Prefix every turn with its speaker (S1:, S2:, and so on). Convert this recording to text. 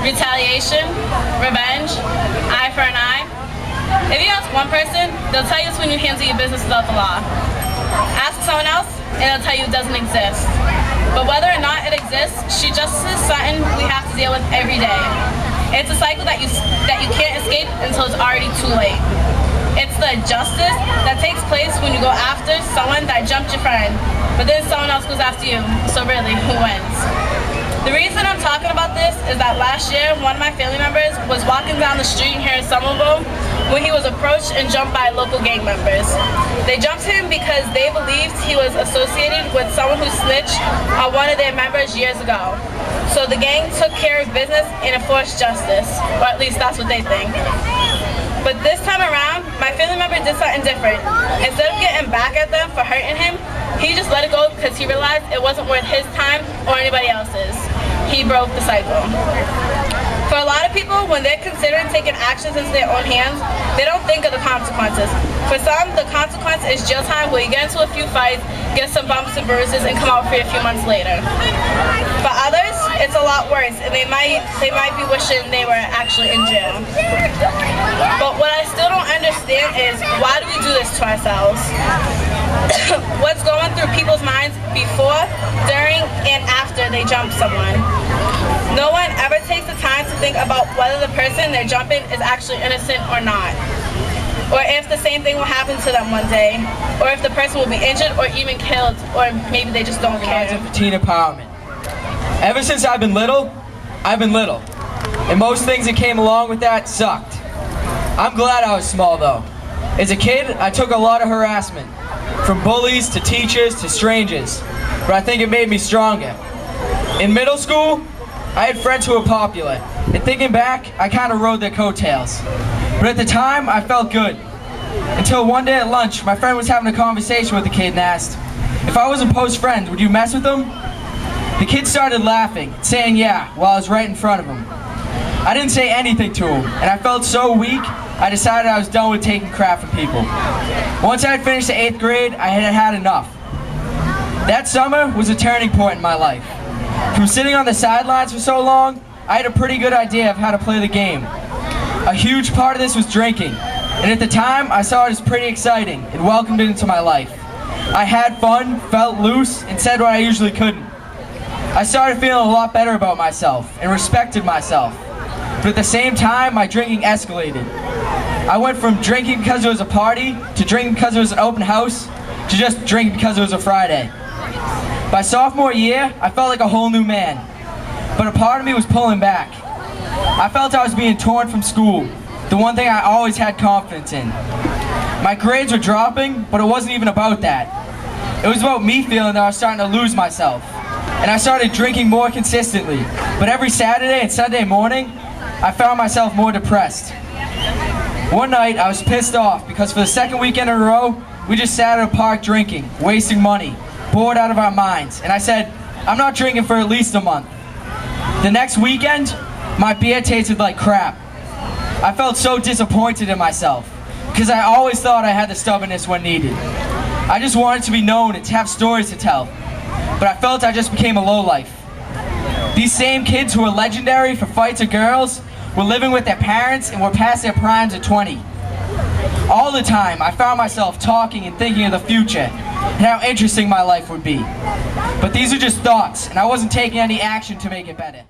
S1: retaliation, revenge, eye for an eye. If you ask one person, they'll tell you it's when you handle your business without the law. Ask someone else, and they'll tell you it doesn't exist. But whether or not it exists, street justice is something we have to deal with every day. It's a cycle that you can't escape until it's already too late. It's the justice that takes place when you go after someone that jumped your friend, but then someone else goes after you. So really, who wins? The reason I'm talking about this is that last year, one of my family members was walking down the street here in Somerville when he was approached and jumped by local gang members. They jumped him because they believed he was associated with someone who snitched on one of their members years ago. So the gang took care of business and enforced justice, or at least that's what they think. But this time around, my family member did something different. Instead of getting back at them for hurting him, he just let it go because he realized it wasn't worth his time or anybody else's. He broke the cycle. For a lot of people, when they're considering taking actions into their own hands, they don't think of the consequences. For some, the consequence is jail time where you get into a few fights, get some bumps and bruises, and come out free a few months later. For others, it's a lot worse, and they might be wishing they were actually in jail. But what I still don't understand is, why do we do this to ourselves? What's going through people's minds before, during, and after they jump someone? No one ever takes the time to think about whether the person they're jumping is actually innocent or not. Or if the same thing will happen to them one day. Or if the person will be injured or even killed, or maybe they just don't care.
S2: Teen empowerment. Ever since I've been little. And most things that came along with that sucked. I'm glad I was small though. As a kid, I took a lot of harassment. From bullies to teachers to strangers. But I think it made me stronger. In middle school, I had friends who were popular. And thinking back, I kind of rode their coattails. But at the time, I felt good. Until one day at lunch, my friend was having a conversation with the kid and asked, if I was a post friend, would you mess with him? The kid started laughing, saying yeah, while I was right in front of him. I didn't say anything to him, and I felt so weak, I decided I was done with taking crap from people. Once I had finished the 8th grade, I had had enough. That summer was a turning point in my life. From sitting on the sidelines for so long, I had a pretty good idea of how to play the game. A huge part of this was drinking, and at the time, I saw it as pretty exciting and welcomed it into my life. I had fun, felt loose, and said what I usually couldn't. I started feeling a lot better about myself and respected myself. But at the same time, my drinking escalated. I went from drinking because it was a party, to drinking because it was an open house, to just drinking because it was a Friday. By sophomore year, I felt like a whole new man. But a part of me was pulling back. I felt I was being torn from school, the one thing I always had confidence in. My grades were dropping, but it wasn't even about that. It was about me feeling that I was starting to lose myself. And I started drinking more consistently. But every Saturday and Sunday morning, I found myself more depressed. One night, I was pissed off because for the second weekend in a row, we just sat at a park drinking, wasting money, bored out of our minds. And I said, I'm not drinking for at least a month. The next weekend, my beer tasted like crap. I felt so disappointed in myself because I always thought I had the stubbornness when needed. I just wanted to be known and to have stories to tell. But I felt I just became a lowlife. These same kids who were legendary for fights of girls were living with their parents and were past their primes at 20. All the time, I found myself talking and thinking of the future and how interesting my life would be. But these are just thoughts, and I wasn't taking any action to make it better.